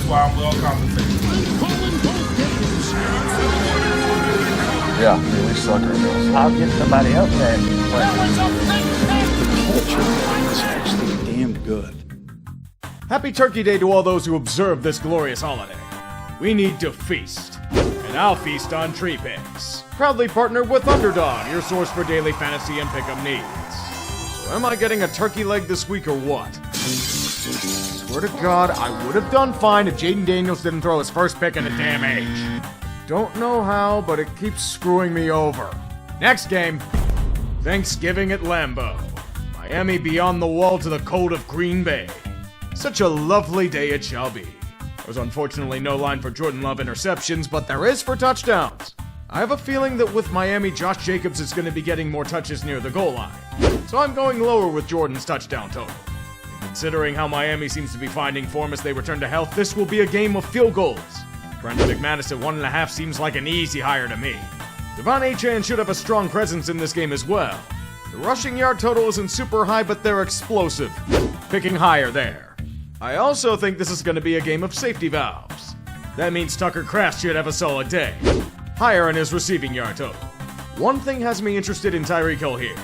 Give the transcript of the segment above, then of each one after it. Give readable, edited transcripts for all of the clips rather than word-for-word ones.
that's why I'm well compensated. Yeah, we suck ourselves. I'll get somebody else there. Culture is actually damn good. Happy Turkey Day to all those who observe this glorious holiday. We need to feast, and I'll feast on Tree Picks. Proudly partnered with Underdog, your source for daily fantasy and pick'em needs. So am I getting a turkey leg this week or what? Swear to God, I would have done fine if Jaden Daniels didn't throw his first pick in a damn age. Don't know how, but it keeps screwing me over. Next game, Thanksgiving at Lambeau. Miami beyond the wall to the cold of Green Bay. Such a lovely day it shall be. There's unfortunately no line for Jordan Love interceptions, but there is for touchdowns. I have a feeling that with Miami, Josh Jacobs is going to be getting more touches near the goal line. So I'm going lower with Jordan's touchdown total. And considering how Miami seems to be finding form as they return to health, this will be a game of field goals. Brandon McManus at 1.5 seems like an easy hire to me. Devon Achane should have a strong presence in this game as well. The rushing yard total isn't super high, but they're explosive. Picking higher there. I also think this is going to be a game of safety valves. That means Tucker Kraft should have a solid day. Higher in his receiving yard total. One thing has me interested in Tyreek Hill here.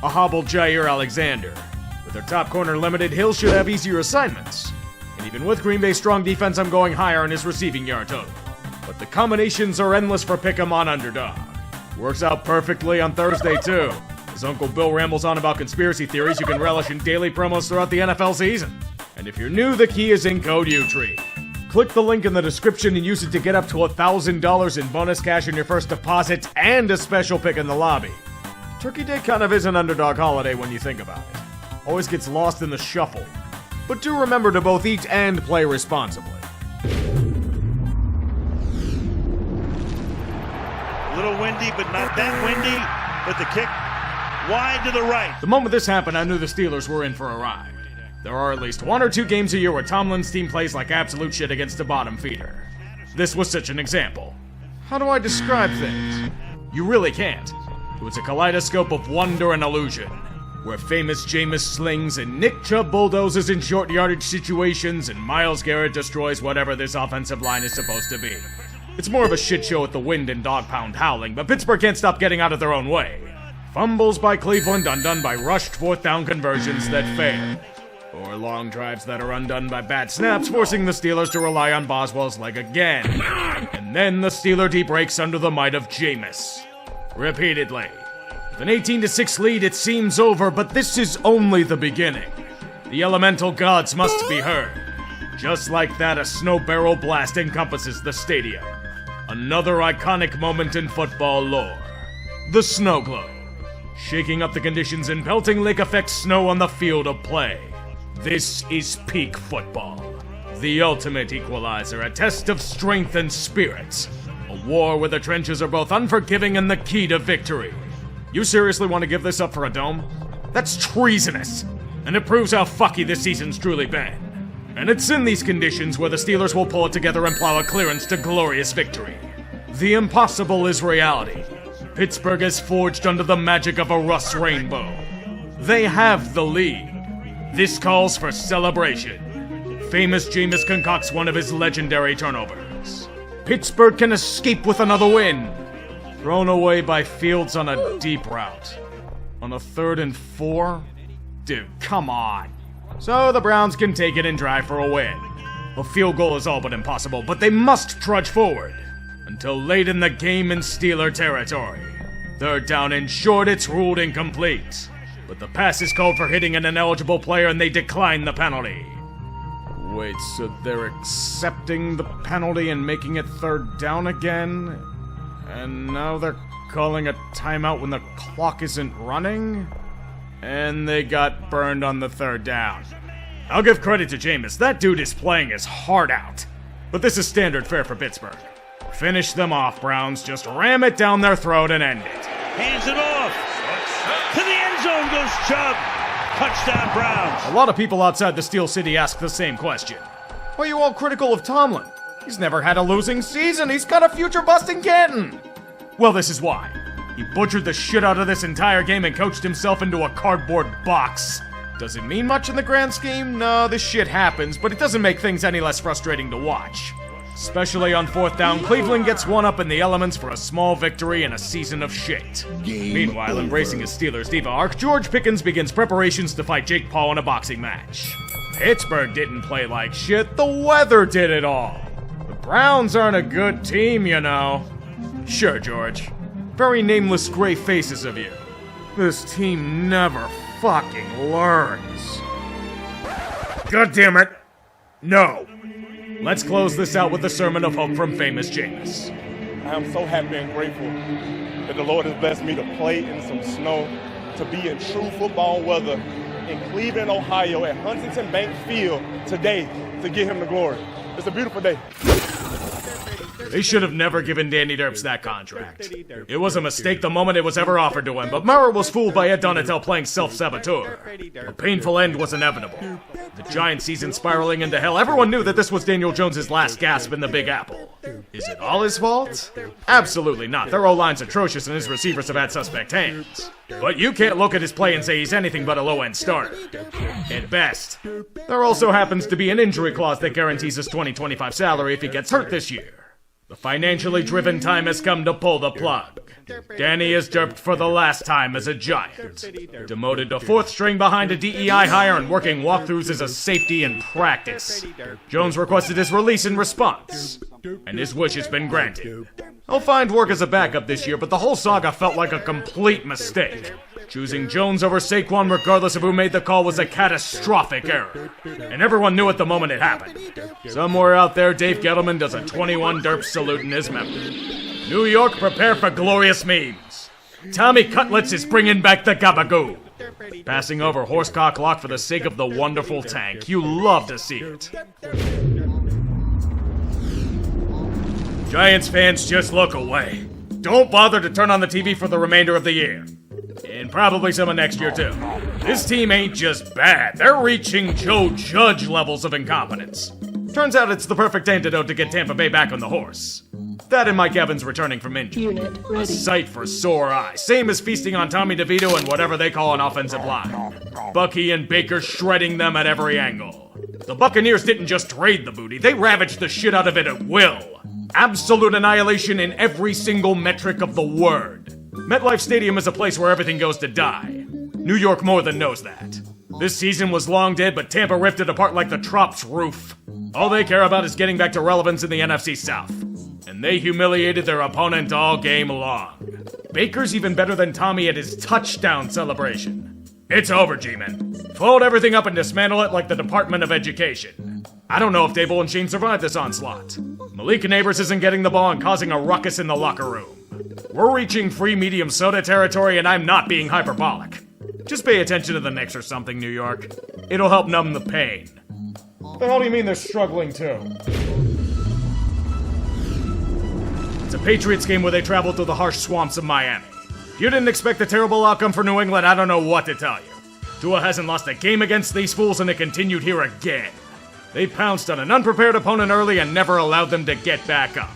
A hobbled Jair Alexander. With their top corner limited, Hill should have easier assignments. And even with Green Bay's strong defense, I'm going higher in his receiving yard total. But the combinations are endless for Pick'em on Underdog. Works out perfectly on Thursday too. As Uncle Bill rambles on about conspiracy theories you can relish in daily promos throughout the NFL season. And if you're new, the key is in code UTREE. Click the link in the description and use it to get up to $1,000 in bonus cash on your first deposit and a special pick in the lobby. Turkey Day kind of is an underdog holiday when you think about it. Always gets lost in the shuffle. But do remember to both eat and play responsibly. A little windy, but not that windy. But the kick wide to the right. The moment this happened, I knew the Steelers were in for a ride. There are at least 1 or 2 games a year where Tomlin's team plays like absolute shit against a bottom feeder. This was such an example. How do I describe things? You really can't. It was a kaleidoscope of wonder and illusion, where famous Jameis slings and Nick Chubb bulldozes in short yardage situations and Myles Garrett destroys whatever this offensive line is supposed to be. It's more of a shit show with the wind and dog pound howling, but Pittsburgh can't stop getting out of their own way. Fumbles by Cleveland undone by rushed 4th down conversions that fail. Or long drives that are undone by bad snaps, forcing the Steelers to rely on Boswell's leg again. And then the Steeler D breaks under the might of Jameis. Repeatedly. With an 18-6 lead, it seems over, but this is only the beginning. The elemental gods must be heard. Just like that, a snow barrel blast encompasses the stadium. Another iconic moment in football lore. The snow globe. Shaking up the conditions and pelting lake effect snow on the field of play. This is peak football. The ultimate equalizer, a test of strength and spirit. A war where the trenches are both unforgiving and the key to victory. You seriously want to give this up for a dome? That's treasonous. And it proves how fucky this season's truly been. And it's in these conditions where the Steelers will pull it together and plow a clearance to glorious victory. The impossible is reality. Pittsburgh is forged under the magic of a Russ rainbow. They have the lead. This calls for celebration. Famous Jameis concocts one of his legendary turnovers. Pittsburgh can escape with another win. Thrown away by Fields on a deep route. On a 3rd and 4? Dude, come on. So the Browns can take it and drive for a win. A field goal is all but impossible, but they must trudge forward. Until late in the game in Steeler territory. 3rd down and short, it's ruled incomplete. But the pass is called for hitting an ineligible player and they decline the penalty. Wait, so they're accepting the penalty and making it 3rd down again? And now they're calling a timeout when the clock isn't running? And they got burned on the 3rd down. I'll give credit to Jameis, that dude is playing his heart out. But this is standard fare for Pittsburgh. Finish them off, Browns. Just ram it down their throat and end it. Hands it off. To the end zone goes Chubb. Touchdown, Browns. A lot of people outside the Steel City ask the same question. Why are you all critical of Tomlin? He's never had a losing season. He's got a future-busting cannon. Well, this is why. He butchered the shit out of this entire game and coached himself into a cardboard box. Does it mean much in the grand scheme? No, this shit happens, but it doesn't make things any less frustrating to watch. Especially on 4th down, Cleveland gets one up in the elements for a small victory in a season of shit. Meanwhile, embracing his Steelers diva arc, George Pickens begins preparations to fight Jake Paul in a boxing match. Pittsburgh didn't play like shit, the weather did it all. The Browns aren't a good team, you know. Sure, George. Very nameless gray faces of you. This team never fucking learns. God damn it. No. Let's close this out with the sermon of hope from famous Jameis. I am so happy and grateful that the Lord has blessed me to play in some snow, to be in true football weather in Cleveland, Ohio at Huntington Bank Field today to give him the glory. It's a beautiful day. They should have never given Danny Derps that contract. It was a mistake the moment it was ever offered to him, but Murrah was fooled by Ed Donatel playing self-saboteur. A painful end was inevitable. The Giants' season spiraling into hell, everyone knew that this was Daniel Jones' last gasp in the Big Apple. Is it all his fault? Absolutely not. Their O-line's atrocious and his receivers have had suspect hands. But you can't look at his play and say he's anything but a low-end starter. At best. There also happens to be an injury clause that guarantees his 2025 salary if he gets hurt this year. The financially driven time has come to pull the plug. Danny is derped for the last time as a Giant. Demoted to 4th string behind a DEI hire and working walkthroughs as a safety in practice. Jones requested his release in response, and his wish has been granted. He'll find work as a backup this year, but the whole saga felt like a complete mistake. Choosing Jones over Saquon regardless of who made the call was a catastrophic error. And everyone knew it the moment it happened. Somewhere out there, Dave Gettleman does a 21 derp salute in his memory. New York, prepare for glorious memes. Tommy Cutlets is bringing back the gabagoo. Passing over Horsecock Lock for the sake of the wonderful tank. You love to see it. Giants fans, just look away. Don't bother to turn on the TV for the remainder of the year. And probably some of next year, too. This team ain't just bad. They're reaching Joe Judge levels of incompetence. Turns out it's the perfect antidote to get Tampa Bay back on the horse. That and Mike Evans returning from injury. Unit ready. A sight for sore eyes. Same as feasting on Tommy DeVito and whatever they call an offensive line. Bucky and Baker shredding them at every angle. The Buccaneers didn't just trade the booty, they ravaged the shit out of it at will. Absolute annihilation in every single metric of the word. MetLife Stadium is a place where everything goes to die. New York more than knows that. This season was long dead, but Tampa ripped it apart like the Trop's roof. All they care about is getting back to relevance in the NFC South. And they humiliated their opponent all game long. Baker's even better than Tommy at his touchdown celebration. It's over, G-Men. Fold everything up and dismantle it like the Department of Education. I don't know if Dable and Sheen survived this onslaught. Malika Neighbors isn't getting the ball and causing a ruckus in the locker room. We're reaching free medium soda territory and I'm not being hyperbolic. Just pay attention to the Knicks or something, New York. It'll help numb the pain. What the hell do you mean they're struggling too? It's a Patriots game where they travel through the harsh swamps of Miami. If you didn't expect a terrible outcome for New England, I don't know what to tell you. Tua hasn't lost a game against these fools and it continued here again. They pounced on an unprepared opponent early and never allowed them to get back up.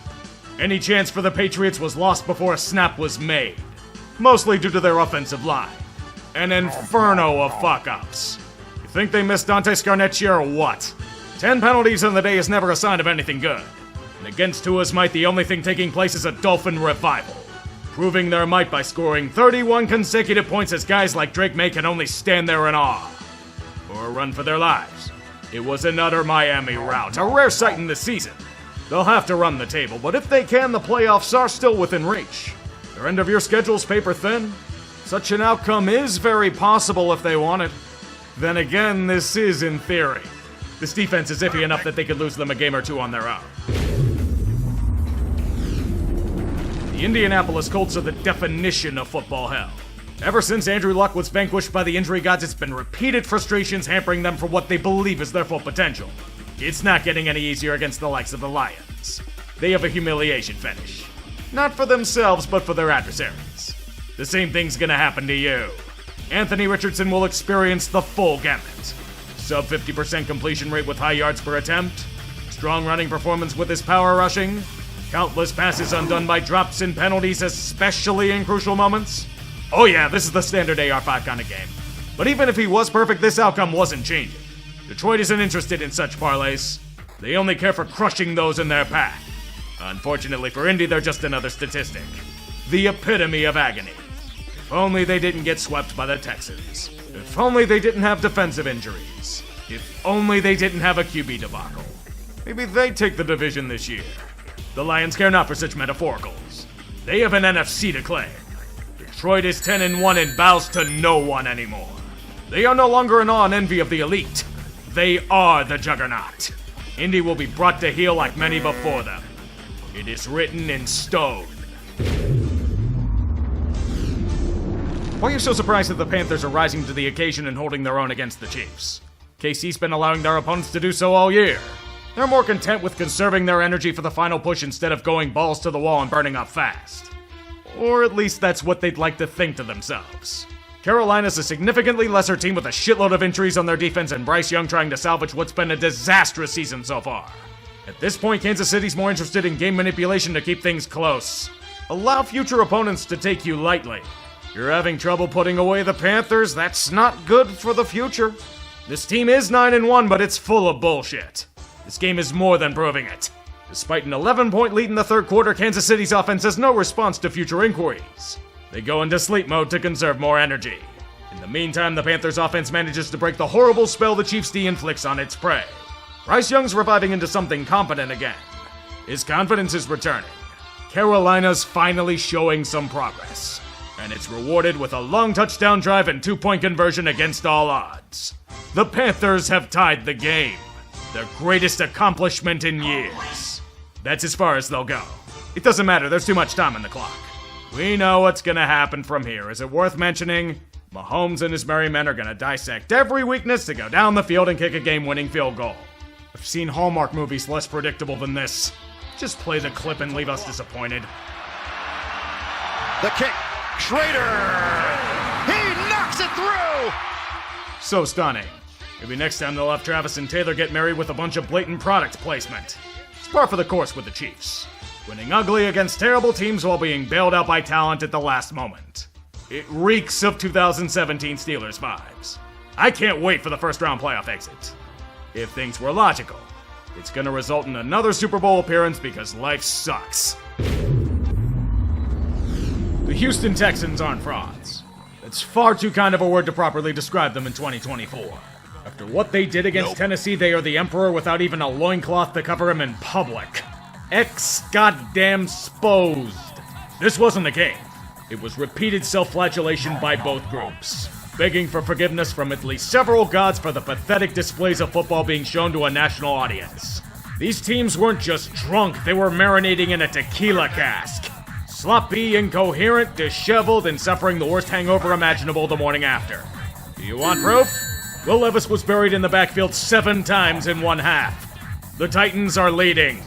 Any chance for the Patriots was lost before a snap was made. Mostly due to their offensive line. An inferno of fuck-ups. You think they missed Dante Scarnecchia or what? 10 penalties in the day is never a sign of anything good. And against Tua's might, the only thing taking place is a Dolphin revival. Proving their might by scoring 31 consecutive points as guys like Drake May can only stand there in awe. Or run for their lives. It was an utter Miami rout, a rare sight in the season. They'll have to run the table, but if they can, the playoffs are still within reach. Their end of year schedule's paper thin. Such an outcome is very possible if they want it. Then again, this is in theory. This defense is iffy enough that they could lose them a game or two on their own. The Indianapolis Colts are the definition of football hell. Ever since Andrew Luck was vanquished by the injury gods, it's been repeated frustrations hampering them for what they believe is their full potential. It's not getting any easier against the likes of the Lions. They have a humiliation fetish. Not for themselves, but for their adversaries. The same thing's gonna happen to you. Anthony Richardson will experience the full gamut. Sub 50% completion rate with high yards per attempt. Strong running performance with his power rushing. Countless passes undone by drops and penalties, especially in crucial moments. Oh yeah, this is the standard AR5 kind of game. But even if he was perfect, this outcome wasn't changing. Detroit isn't interested in such parlays. They only care for crushing those in their path. Unfortunately for Indy, they're just another statistic. The epitome of agony. If only they didn't get swept by the Texans. If only they didn't have defensive injuries. If only they didn't have a QB debacle. Maybe they'd take the division this year. The Lions care not for such metaphoricals. They have an NFC to claim. Detroit is 10-1 and bows to no one anymore. They are no longer in awe and envy of the elite. They are the juggernaut. Indy will be brought to heel like many before them. It is written in stone. Why are you so surprised that the Panthers are rising to the occasion and holding their own against the Chiefs? KC's been allowing their opponents to do so all year. They're more content with conserving their energy for the final push instead of going balls to the wall and burning up fast. Or at least that's what they'd like to think to themselves. Carolina's a significantly lesser team with a shitload of injuries on their defense and Bryce Young trying to salvage what's been a disastrous season so far. At this point, Kansas City's more interested in game manipulation to keep things close. Allow future opponents to take you lightly. You're having trouble putting away the Panthers? That's not good for the future. This team is 9-1, but it's full of bullshit. This game is more than proving it. Despite an 11-point lead in the third quarter, Kansas City's offense has no response to future inquiries. They go into sleep mode to conserve more energy. In the meantime, the Panthers' offense manages to break the horrible spell the Chiefs' D inflicts on its prey. Bryce Young's reviving into something competent again. His confidence is returning. Carolina's finally showing some progress. And it's rewarded with a long touchdown drive and 2-point conversion against all odds. The Panthers have tied the game. Their greatest accomplishment in years. That's as far as they'll go. It doesn't matter, there's too much time on the clock. We know what's gonna happen from here. Is it worth mentioning? Mahomes and his merry men are gonna dissect every weakness to go down the field and kick a game-winning field goal. I've seen Hallmark movies less predictable than this. Just play the clip and leave us disappointed. The kick. Schrader! He knocks it through! So stunning. Maybe next time they'll have Travis and Taylor get married with a bunch of blatant product placement. It's par for the course with the Chiefs. Winning ugly against terrible teams while being bailed out by talent at the last moment. It reeks of 2017 Steelers vibes. I can't wait for the first-round playoff exit. If things were logical, it's gonna result in another Super Bowl appearance because life sucks. The Houston Texans aren't frauds. It's far too kind of a word to properly describe them in 2024. After what they did against Tennessee, they are the emperor without even a loincloth to cover him in public. Goddamn sposed. This wasn't a game. It was repeated self-flagellation by both groups, begging for forgiveness from at least several gods for the pathetic displays of football being shown to a national audience. These teams weren't just drunk, they were marinating in a tequila cask. Sloppy, incoherent, disheveled, and suffering the worst hangover imaginable the morning after. Do you want proof? Will Levis was buried in the backfield 7 times in one half. The Titans are leading.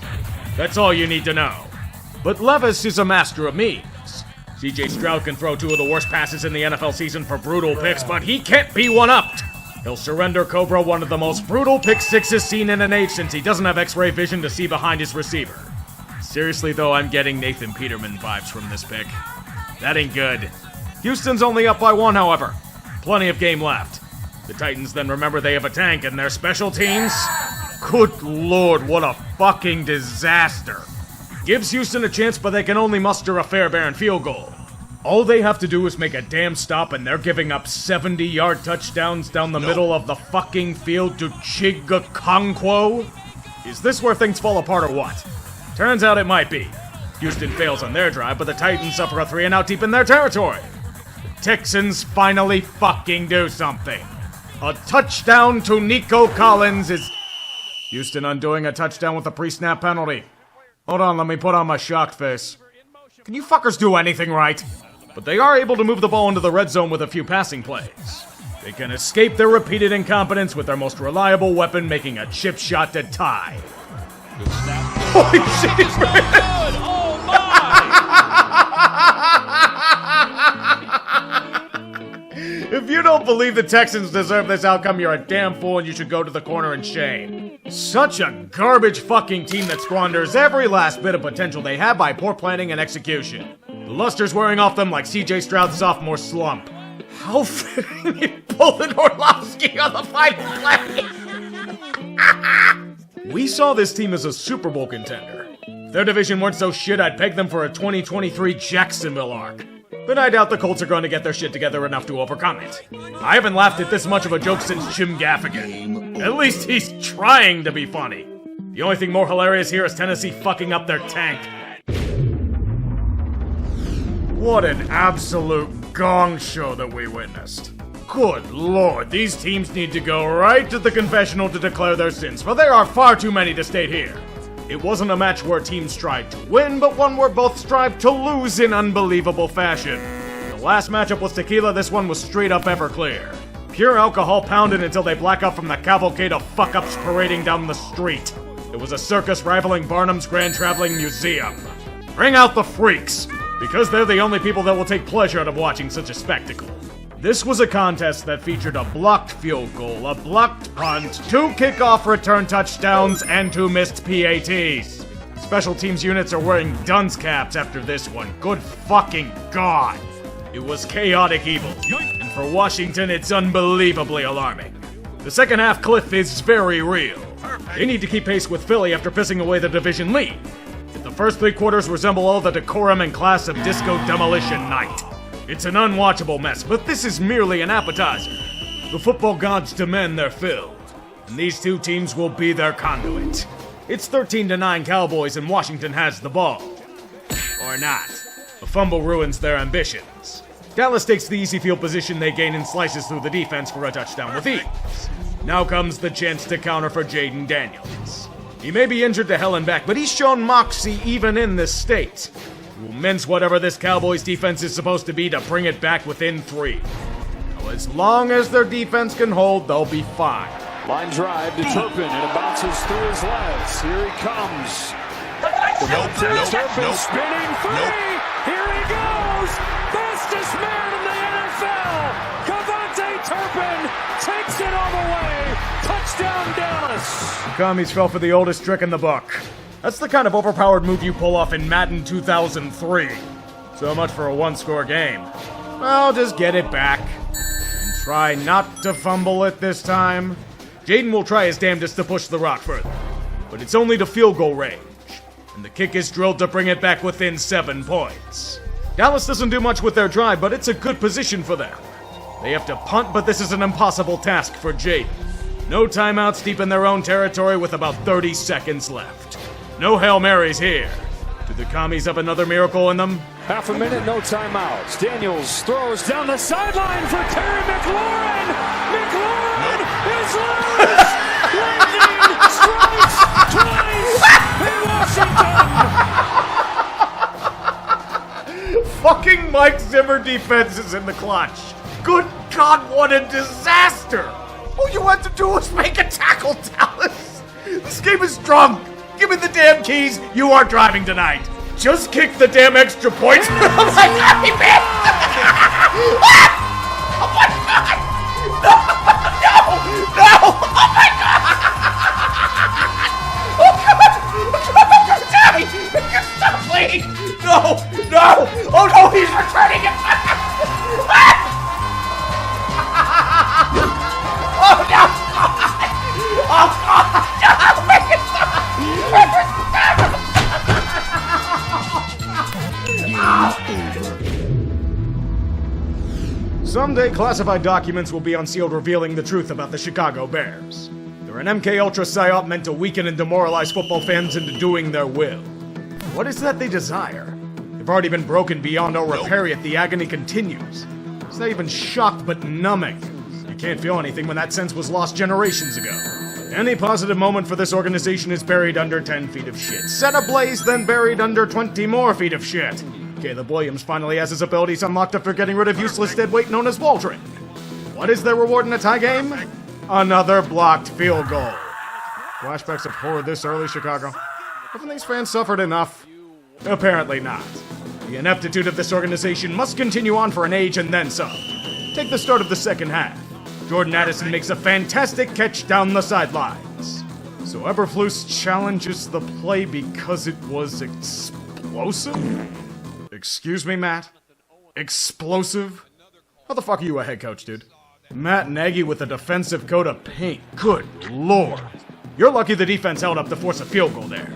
That's all you need to know. But Levis is a master of memes. CJ Stroud can throw 2 of the worst passes in the NFL season for brutal picks, but he can't be one-upped. He'll surrender Cobra one of the most brutal pick sixes seen in an age since he doesn't have X-ray vision to see behind his receiver. Seriously though, I'm getting Nathan Peterman vibes from this pick. That ain't good. Houston's only up by 1, however. Plenty of game left. The Titans then remember they have a tank and their special teams? Good lord, what a fucking disaster. Gives Houston a chance, but they can only muster a Fairbairn field goal. All they have to do is make a damn stop and they're giving up 70-yard touchdowns down the middle of the fucking field to Chigakonkwo? Is this where things fall apart or what? Turns out it might be. Houston fails on their drive, but the Titans suffer a 3-and-out deep in their territory. The Texans finally fucking do something. A touchdown to Nico Collins is... Houston undoing a touchdown with a pre-snap penalty. Hold on, let me put on my shocked face. Can you fuckers do anything right? But they are able to move the ball into the red zone with a few passing plays. They can escape their repeated incompetence with their most reliable weapon making a chip shot to tie. Holy shit, man! Oh my! If you don't believe the Texans deserve this outcome, you're a damn fool and you should go to the corner in shame. Such a garbage fucking team that squanders every last bit of potential they have by poor planning and execution. The luster's wearing off them like CJ Stroud's sophomore slump. How fitting he pulled an Orlovsky on the final play! We saw this team as a Super Bowl contender. If their division weren't so shit, I'd peg them for a 2023 Jacksonville arc. But I doubt the Colts are going to get their shit together enough to overcome it. I haven't laughed at this much of a joke since Jim Gaffigan. At least he's trying to be funny. The only thing more hilarious here is Tennessee fucking up their tank. What an absolute gong show that we witnessed. Good lord, these teams need to go right to the confessional to declare their sins, for there are far too many to state here. It wasn't a match where teams tried to win, but one where both strived to lose in unbelievable fashion. The last matchup was tequila, this one was straight up Everclear. Pure alcohol pounded until they black out from the cavalcade of fuck-ups parading down the street. It was a circus rivaling Barnum's Grand Traveling Museum. Bring out the freaks, because they're the only people that will take pleasure out of watching such a spectacle. This was a contest that featured a blocked field goal, a blocked punt, 2 kickoff return touchdowns, and 2 missed PATs. Special teams units are wearing dunce caps after this one. Good fucking god. It was chaotic evil, and for Washington, it's unbelievably alarming. The second half cliff is very real. They need to keep pace with Philly after pissing away the division lead. The first 3 quarters resemble all the decorum and class of Disco Demolition Night. It's an unwatchable mess, but this is merely an appetizer. The football gods demand their fill, and these 2 teams will be their conduit. It's 13-9 Cowboys, and Washington has the ball. Or not. A fumble ruins their ambitions. Dallas takes the easy field position they gain and slices through the defense for a touchdown with ease. Now comes the chance to counter for Jaden Daniels. He may be injured to hell and back, but he's shown moxie even in this state. He will mince whatever this Cowboys defense is supposed to be to bring it back within 3. Now, as long as their defense can hold, they'll be fine. Line drive to Turpin, and it bounces through his legs. Here he comes. Turpin spinning 3. Here he goes. Fastest man in the NFL. Turpin takes it all the way. Touchdown, Dallas. The commies fell for the oldest trick in the book. That's the kind of overpowered move you pull off in Madden 2003. So much for a 1-score game. Well, just get it back. And try not to fumble it this time. Jaden will try his damnedest to push the rock further. But it's only to field goal range. And the kick is drilled to bring it back within 7 points. Dallas doesn't do much with their drive, but it's a good position for them. They have to punt, but this is an impossible task for Jaden. No timeouts deep in their own territory with about 30 seconds left. No Hail Marys here. Do the commies have another miracle in them? Half a minute, no timeouts. Daniels throws down the sideline for Terry McLaurin. McLaurin is loose. Lightning strikes twice in Washington. Fucking Mike Zimmer defense is in the clutch. Good God, what a disaster! All you had to do was make a tackle, Dallas! This game is drunk! Give me the damn keys! You are driving tonight! Just kick the damn extra points! Oh my God, he missed! Oh my God! No! No! No! Oh my God! Oh God! Daddy! Stop, please! No! No! Oh no, he's returning it! Oh no! Oh God! No! Make it stop! Someday, classified documents will be unsealed revealing the truth about the Chicago Bears. They're an MK Ultra psyop meant to weaken and demoralize football fans into doing their will. What is that they desire? They've already been broken beyond all repair, yet the agony continues. It's not even shocked, but numbing. You can't feel anything when that sense was lost generations ago. Any positive moment for this organization is buried under 10 feet of shit. Set ablaze, then buried under 20 more feet of shit. Caleb Williams finally has his abilities unlocked after getting rid of useless deadweight known as Waldron. What is their reward in a tie game? Another blocked field goal. Flashbacks of horror this early, Chicago. Haven't these fans suffered enough? Apparently not. The ineptitude of this organization must continue on for an age and then some. Take the start of the second half. Jordan Addison makes a fantastic catch down the sidelines. So Eberflus challenges the play because it was explosive? Excuse me, Matt? Explosive? How the fuck are you a head coach, dude? Matt Nagy with a defensive coat of paint. Good lord. You're lucky the defense held up to force a field goal there.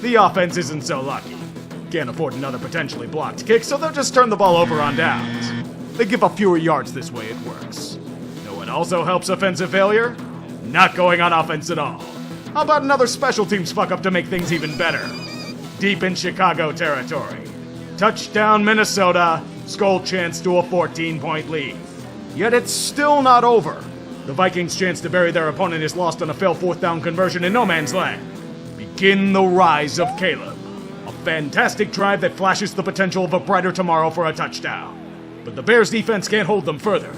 The offense isn't so lucky. Can't afford another potentially blocked kick, so they'll just turn the ball over on downs. They give up fewer yards this way, it works. Know what also helps offensive failure? Not going on offense at all. How about another special teams fuck up to make things even better? Deep in Chicago territory. Touchdown Minnesota, Skull chance to a 14-point lead. Yet it's still not over. The Vikings' chance to bury their opponent is lost on a failed fourth down conversion in no man's land. Begin the rise of Caleb. A fantastic drive that flashes the potential of a brighter tomorrow for a touchdown. But the Bears' defense can't hold them further.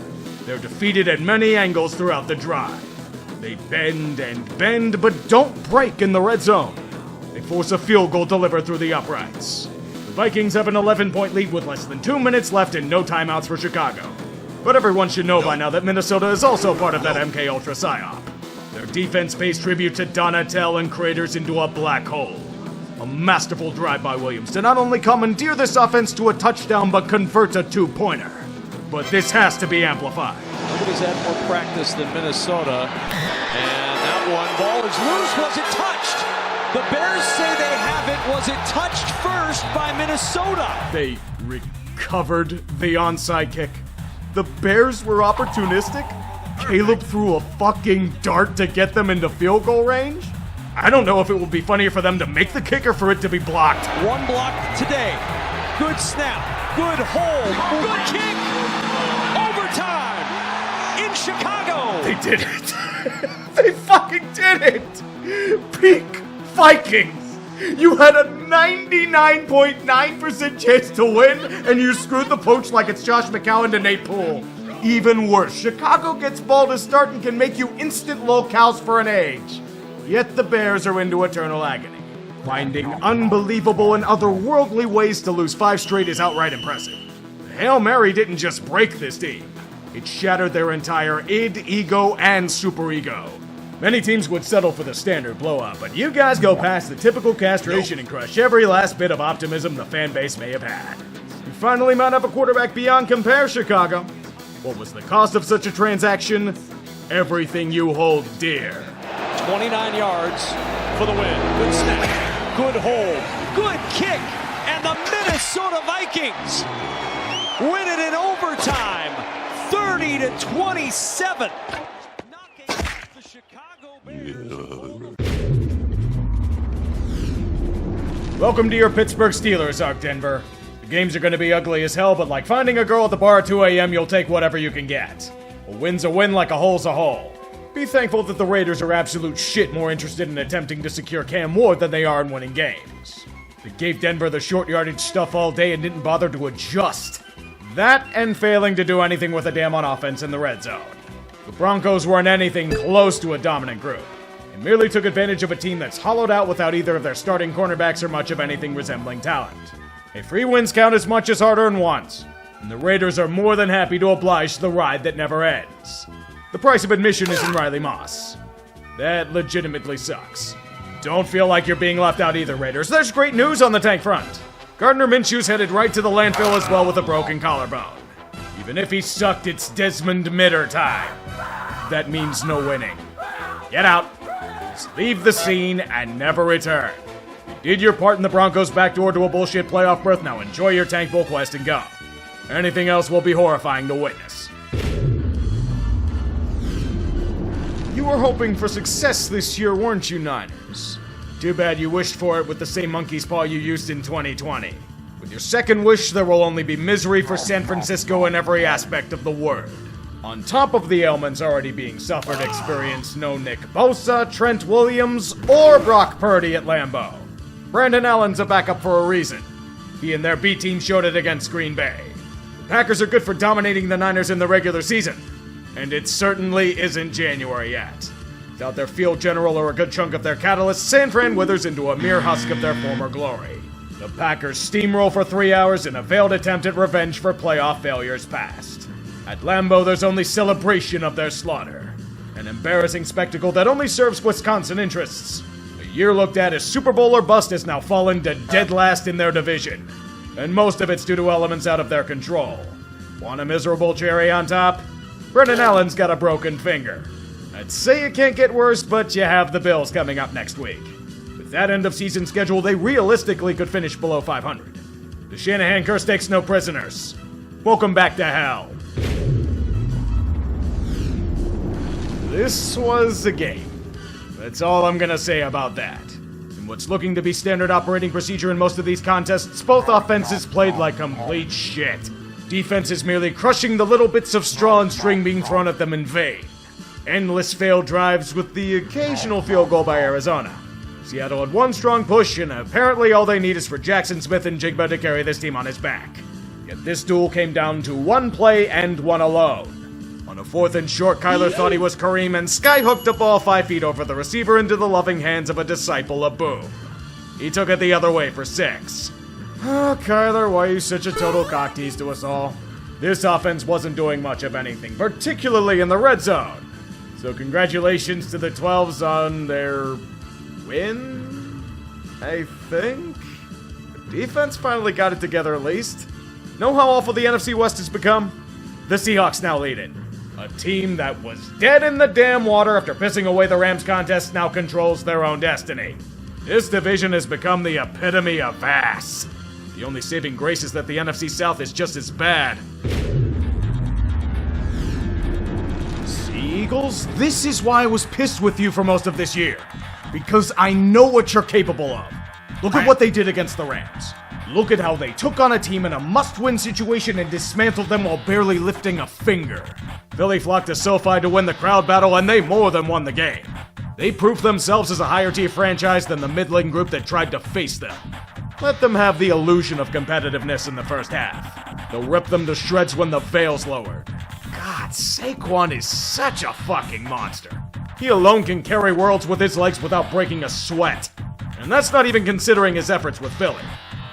They're defeated at many angles throughout the drive. They bend and bend, but don't break in the red zone. They force a field goal delivered through the uprights. The Vikings have an 11-point lead with less than 2 minutes left and no timeouts for Chicago. But everyone should know by now that Minnesota is also part of that MK Ultra psyop. Their defense pays tribute to Donatell and craters into a black hole. A masterful drive by Williams to not only commandeer this offense to a touchdown, but convert a two-pointer. But this has to be amplified. Nobody's had more practice than Minnesota. And that one ball is loose. Was it touched? The Bears say they have it. Was it touched first by Minnesota? They recovered the onside kick. The Bears were opportunistic? Caleb threw a fucking dart to get them into field goal range? I don't know if it would be funnier for them to make the kick or for it to be blocked. One block today. Good snap. Good hold. Good kick. Overtime. In Chicago. They did it. They fucking did it. Peak Vikings. You had a 99.9% chance to win, and you screwed the poach like it's Josh McCown to Nate Poole. Even worse, Chicago gets ball to start and can make you instant locales for an age. Yet the Bears are into eternal agony. Finding unbelievable and otherworldly ways to lose 5 straight is outright impressive. The Hail Mary didn't just break this team. It shattered their entire id, ego, and superego. Many teams would settle for the standard blowout, but you guys go past the typical castration and crush every last bit of optimism the fan base may have had. You finally mount up a quarterback beyond compare, Chicago. What was the cost of such a transaction? Everything you hold dear. 29 yards for the win. Good snap. Good hold. Good kick. And the Minnesota Vikings win it in overtime. 30-27. Knocking off the Chicago Bears. Welcome to your Pittsburgh Steelers, Arc Denver. The games are going to be ugly as hell, but like finding a girl at the bar at 2 a.m., you'll take whatever you can get. A win's a win like a hole's a hole. Be thankful that the Raiders are absolute shit more interested in attempting to secure Cam Ward than they are in winning games. They gave Denver the short yardage stuff all day and didn't bother to adjust. That and failing to do anything with a damn on offense in the red zone. The Broncos weren't anything close to a dominant group. They merely took advantage of a team that's hollowed out without either of their starting cornerbacks or much of anything resembling talent. Hey, free wins count as much as hard-earned ones, and the Raiders are more than happy to oblige the ride that never ends. The price of admission is in Riley Moss. That legitimately sucks. Don't feel like you're being left out either, Raiders. There's great news on the tank front. Gardner Minshew's headed right to the landfill as well with a broken collarbone. Even if he sucked, it's Desmond Mitter time. That means no winning. Get out. Just leave the scene and never return. You did your part in the Broncos' backdoor to a bullshit playoff berth. Now enjoy your tank bowl quest and go. Anything else will be horrifying to witness. You were hoping for success this year, weren't you, Niners? Too bad you wished for it with the same monkey's paw you used in 2020. With your second wish, there will only be misery for San Francisco in every aspect of the word. On top of the ailments already being suffered, experience no Nick Bosa, Trent Williams, or Brock Purdy at Lambeau. Brandon Allen's a backup for a reason. He and their B team showed it against Green Bay. The Packers are good for dominating the Niners in the regular season. And it certainly isn't January yet. Without their field general or a good chunk of their catalyst, San Fran withers into a mere husk of their former glory. The Packers steamroll for 3 hours in a veiled attempt at revenge for playoff failures past. At Lambeau, there's only celebration of their slaughter. An embarrassing spectacle that only serves Wisconsin interests. A year looked at as Super Bowl or bust has now fallen to dead last in their division. And most of it's due to elements out of their control. Want a miserable cherry on top? Brendan Allen's got a broken finger. I'd say it can't get worse, but you have the Bills coming up next week. With that end-of-season schedule, they realistically could finish below 500. The Shanahan curse takes no prisoners. Welcome back to hell. This was a game. That's all I'm gonna say about that. In what's looking to be standard operating procedure in most of these contests, both offenses played like complete shit. Defenses merely crushing the little bits of straw and string being thrown at them in vain. Endless failed drives with the occasional field goal by Arizona. Seattle had one strong push, and apparently all they need is for Jackson Smith and Jigba to carry this team on his back. Yet this duel came down to one play and one alone. On a 4th and short, Kyler thought he was Kareem and skyhooked a ball 5 feet over the receiver into the loving hands of a disciple of Boom. He took it the other way for 6. Oh, Kyler, why are you such a total cock tease to us all? This offense wasn't doing much of anything, particularly in the red zone. So congratulations to the 12s on their win, I think? The defense finally got it together at least. Know how awful the NFC West has become? The Seahawks now lead it. A team that was dead in the damn water after pissing away the Rams contest now controls their own destiny. This division has become the epitome of ass. The only saving grace is that the NFC South is just as bad. See, Eagles, this is why I was pissed with you for most of this year. Because I know what you're capable of. Look at what they did against the Rams. Look at how they took on a team in a must-win situation and dismantled them while barely lifting a finger. Philly flocked to SoFi to win the crowd battle, and they more than won the game. They proved themselves as a higher-tier franchise than the middling group that tried to face them. Let them have the illusion of competitiveness in the first half. They'll rip them to shreds when the veil's lowered. God, Saquon is such a fucking monster. He alone can carry worlds with his legs without breaking a sweat. And that's not even considering his efforts with Philly.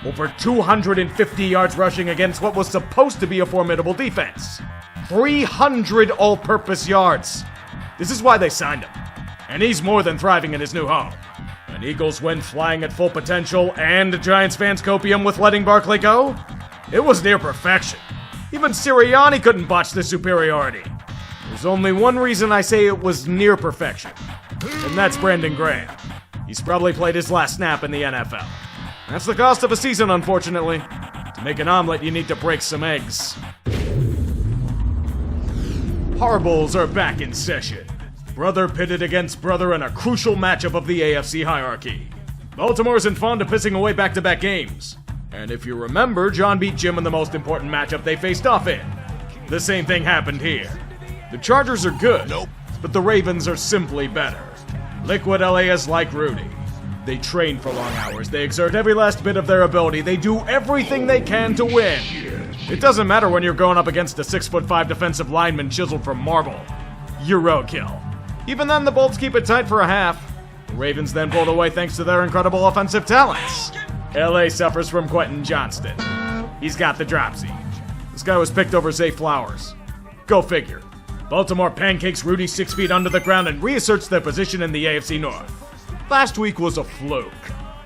Over 250 yards rushing against what was supposed to be a formidable defense. 300 all-purpose yards. This is why they signed him. And he's more than thriving in his new home. An Eagles win flying at full potential, and Giants fans copium with letting Barkley go? It was near perfection. Even Sirianni couldn't botch the superiority. There's only one reason I say it was near perfection, and that's Brandon Graham. He's probably played his last snap in the NFL. That's the cost of a season, unfortunately. To make an omelet, you need to break some eggs. Harbaugh are back in session. Brother pitted against brother in a crucial matchup of the AFC hierarchy. Baltimore isn't fond of pissing away back-to-back games. And if you remember, John beat Jim in the most important matchup they faced off in. The same thing happened here. The Chargers are good, but the Ravens are simply better. Liquid LA is like Rudy. They train for long hours, they exert every last bit of their ability, they do everything they can to win. It doesn't matter when you're going up against a 6'5" defensive lineman chiseled from marble. You're roadkill. Even then, the Bolts keep it tight for a half. The Ravens then pulled away thanks to their incredible offensive talents. LA suffers from Quentin Johnston. He's got the dropsy. This guy was picked over Zay Flowers. Go figure. Baltimore pancakes Rudy 6 feet under the ground and reasserts their position in the AFC North. Last week was a fluke.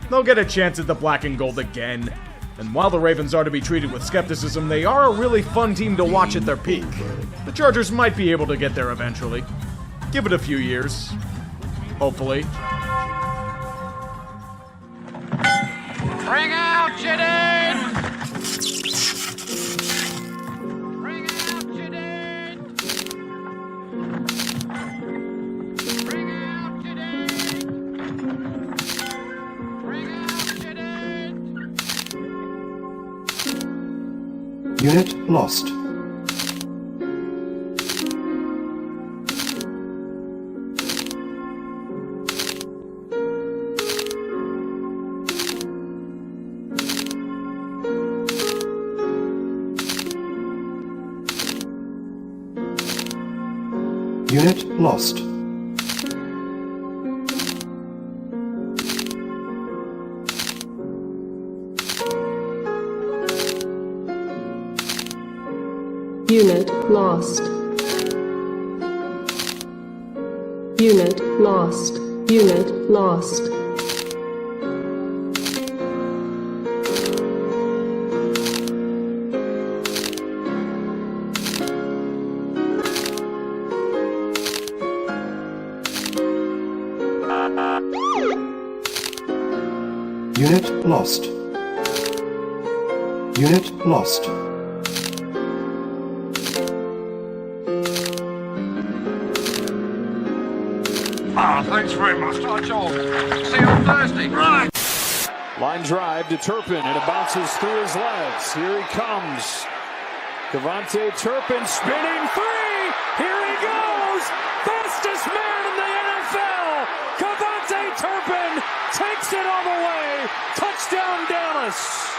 They'll get a chance at the black and gold again. And while the Ravens are to be treated with skepticism, they are a really fun team to watch at their peak. The Chargers might be able to get there eventually. Give it a few years. Hopefully. Bring out Jadine! Bring out Jadine! Bring out Jadine! Bring out Jadine! Unit lost. Unit lost. Unit lost. Unit lost. Unit lost. lost. Unit lost. Thanks very much. That's all. See you on Thursday. Right. Line drive to Turpin, and it bounces through his legs. Here he comes. Devontae Turpin spinning three. Here he goes. Fastest man in the NFL. Devontae Turpin takes it all the way. Touchdown, Dallas.